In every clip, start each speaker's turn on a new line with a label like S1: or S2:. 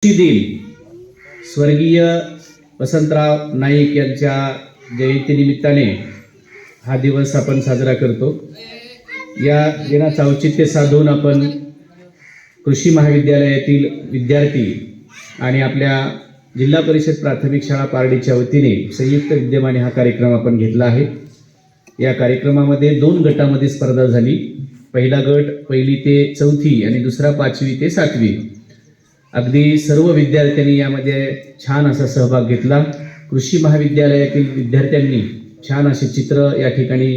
S1: दिन स्वर्गीय वसंतराव नाईक यांच्या जयंतीनिमित्ताने हा दिवस आपण साजरा करतो। या दिनाचं औचित्य साधून आपण कृषी महाविद्यालयातील विद्यार्थी आणि आपल्या जिल्हा परिषद प्राथमिक शाळा पारडीच्या वतीने संयुक्त विद्यमाने हा कार्यक्रम आपण घेतला आहे। या कार्यक्रमामध्ये 2 गटामध्ये स्पर्धा झाली। पहिला गट 1ली ते 4थी आणि दुसरा 5वी ते 7वी। अगदी सर्व विद्यार्थ्यांनी यामध्ये छान असा सहभाग घेतला। कृषी महाविद्यालयातील विद्यार्थ्यांनी छान असे चित्र या ठिकाणी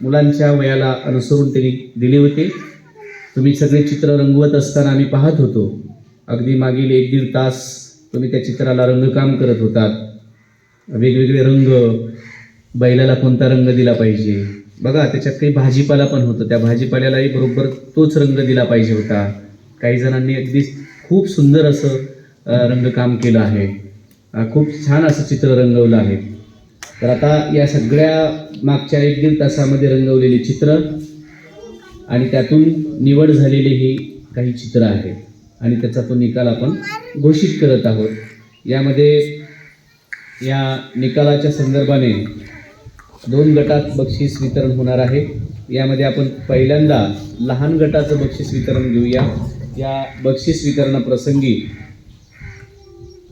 S1: मुलांच्या वयाला अनुसरून त्यांनी दिले होते। तुम्ही सगळे चित्र रंगवत असताना आम्ही पाहत होतो। अगदी मागील 1-1.5 तास तुम्ही त्या चित्राला रंगकाम करत होतात। वेगवेगळे रंग, बैलाला कोणता रंग दिला पाहिजे बघा, त्याच्यात काही भाजीपाला पण होतं, त्या भाजीपाल्यालाही बरोबर तोच रंग दिला पाहिजे होता। काही जणांनी अगदी खूप सुंदर असं रंगकाम केलं आहे। खूप छान असं चित्र रंगवलं आहे। तर आता या सगळ्या मागच्या 1-1.5 तासामध्ये रंगवलेली चित्र आणि त्यातून निवड झालेली ही काही चित्र आहे आणि त्याचा तो निकाल आपण घोषित करत आहोत। यामध्ये या निकालाच्या संदर्भाने 2 गटात बक्षीस वितरण होणार आहे। यामध्ये आपण पहिल्यांदा लहान गटाचं बक्षीस वितरण घेऊया। या बक्षीस वितरणाप्रसंगी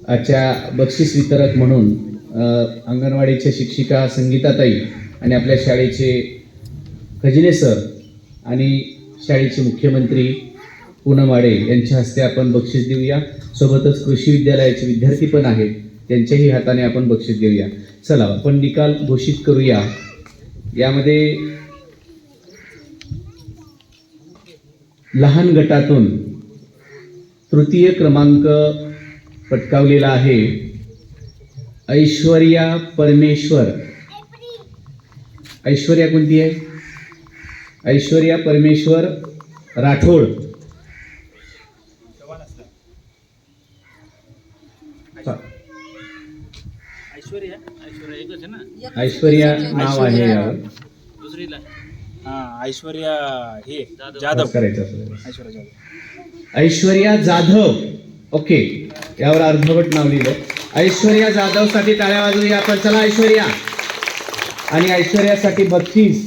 S1: आजच्या बक्षीस वितरक म्हणून अंगणवाडीच्या शिक्षिका संगीताताई आणि आपल्या शाळेचे खजिने सर आणि शाळेचे मुख्यमंत्री पूनम वाडे यांच्या हस्ते आपण बक्षीस देऊया। सोबतच कृषी विद्यालयाचे विद्यार्थी पण आहेत, त्यांच्याही हाताने आपण बक्षीस देऊया। चला आपण निकाल घोषित करूया। यामध्ये लहान गटातून तृतीय क्रमांक पटकावलेला आहे ऐश्वर्या परमेश्वर। ऐश्वर्या कोणती आहे? ऐश्वर्या परमेश्वर राठोड। ऐश्वर्या नाव आहे यावर,
S2: दुसरीला ऐश्वर्या हे जाधव
S1: करायचं।
S2: ऐश्वर्या जाधव,
S1: ऐश्वर्या जाधव, ओके, यावर अर्धवट नाव लिहिलं। ऐश्वर्या जाधव साठी टाळ्या वाजवूया आपण। चला ऐश्वर्या। आणि ऐश्वर्यासाठी बक्षीस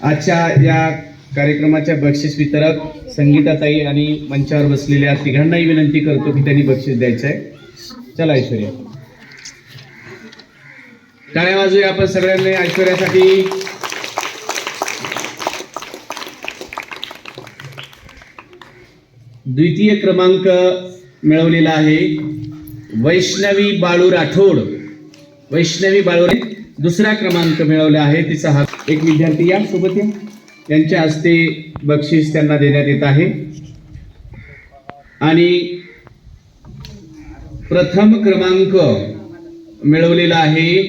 S1: आजच्या या कार्यक्रमाच्या बक्षीस वितरक संगीताताई आणि मंचावर बसलेल्या तिघांनाही विनंती करतो की त्यांनी बक्षीस द्यायचं आहे। चला ऐश्वर्या, टाळ्या वाजवूया आपण सगळ्यांनी ऐश्वर्यासाठी। द्वितीय क्रमांक मिळवलेला आहे वैष्णवी बाळू राठोड। वैष्णवी बाळू 2रा क्रमांक मिळवला आहे तिचा हा एक विद्यार्थी या सोबत यांच्या हस्ते बक्षीस त्यांना देण्यात येत आहे। आणि प्रथम क्रमांक मिळवलेला आहे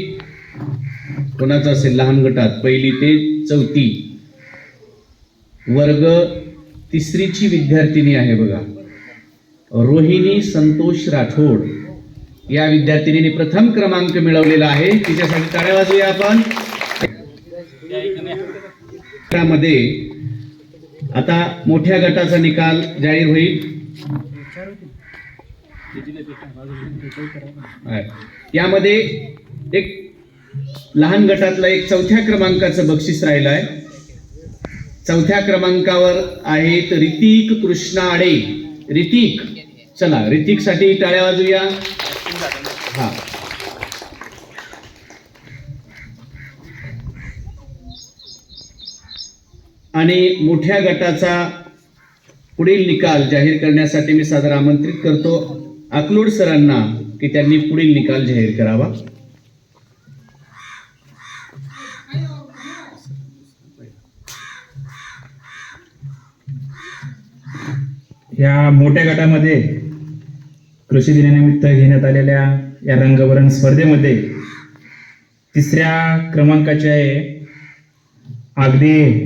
S1: कोणाचा असेल? लहान गटात 1ली ते 4थी वर्ग 3रीची विद्यार्थिनी आहे बघा, रोहिणी संतोष राठोड। या विद्यार्थिनीने प्रथम क्रमांक मिळवलेला आहे, तिच्यासाठी टाळ्या वाजवूया आपण। त्यामध्ये आता मोठ्या गटाचा निकाल जाहीर होईल। यामध्ये एक लहान गटातला एक 4थ्या क्रमांकाचं बक्षीस राहिलं आहे। 4थ्या क्रमांकावर आहेत ऋतिक कृष्णा आडे। ऋतिक, चला ऋतिक साठी टाळ्या वाजवूया। हा, आणि मोठ्या गटाचा पुढील निकाल जाहीर करण्यासाठी मी सादर आमंत्रित करतो अकलोड सरांना की त्यांनी पुढील निकाल जाहीर करावा।
S2: या मोठ्या गटामध्ये कृषी दिनानिमित्त घेण्यात आलेल्या या रंगवरण स्पर्धेमध्ये 3ऱ्या क्रमांकाचे आहे अगदी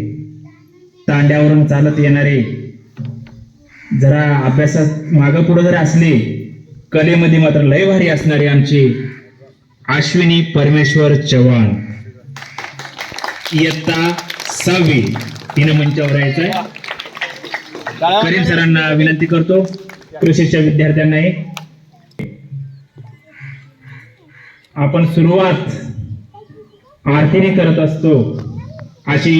S2: तांड्यावरून चालत येणारे, जरा अभ्यासात मागं पुढे जरी असले कलेमध्ये मात्र लय भारी असणारे आमचे अश्विनी परमेश्वर चव्हाण, इयत्ता 6वी, तिने मंचावर यायचंय। करीम सरांना विनंती करतो कृषीच्या विद्यार्थ्यांनाही आपण सुरुवात आरतीने करत असतो, अशी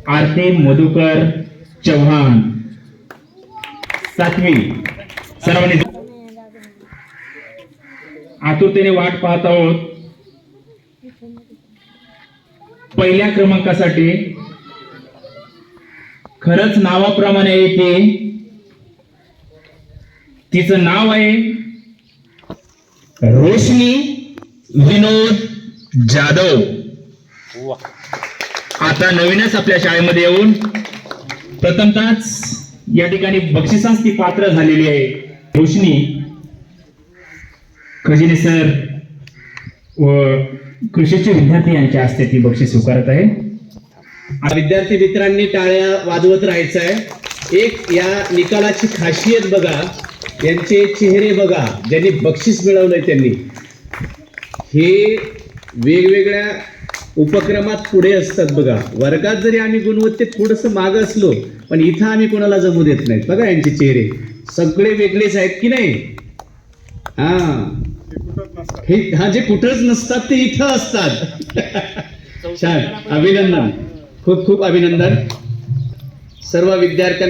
S2: आरती मधुकर चव्हाण 7वी सर्वांनी आतुरतेने वाट पाहत आहोत पहिल्या क्रमांकासाठी. खरंच नावाप्रमाणे येते, तिचं नाव आहे रोशनी विनोद जाधव. आता नवीनच आपल्या शाळेमध्ये येऊन प्रथमतःच या ठिकाणी बक्षिसास ती पात्र झालेली आहे. रोशनी खजिने सर व कृषीचे विद्यार्थी यांच्या हस्ते ती बक्षीस स्वीकारत आहे.
S1: विद्यार्थी मित्रांनी टाळ्या वाजवत राहायचं आहे. एक या निकालाची खासियत बघा, यांचे चेहरे बघा, ज्यांनी बक्षीस मिळवलंय त्यांनी. हे वेगवेगळ्या उपक्रमात पुढे असतात बघा. वर्गात जरी आम्ही गुणवत्तेत थोडंसं मागं असलो, पण इथं आम्ही कोणाला जमू देत नाहीत. बघा यांचे चेहरे सगळे वेगळेच आहेत की नाही. हा जे कुठंच नसतात ते इथं असतात. छान, अभिनंदन, खूप खूप अभिनंदन सर्व विद्यार्थ्यांना.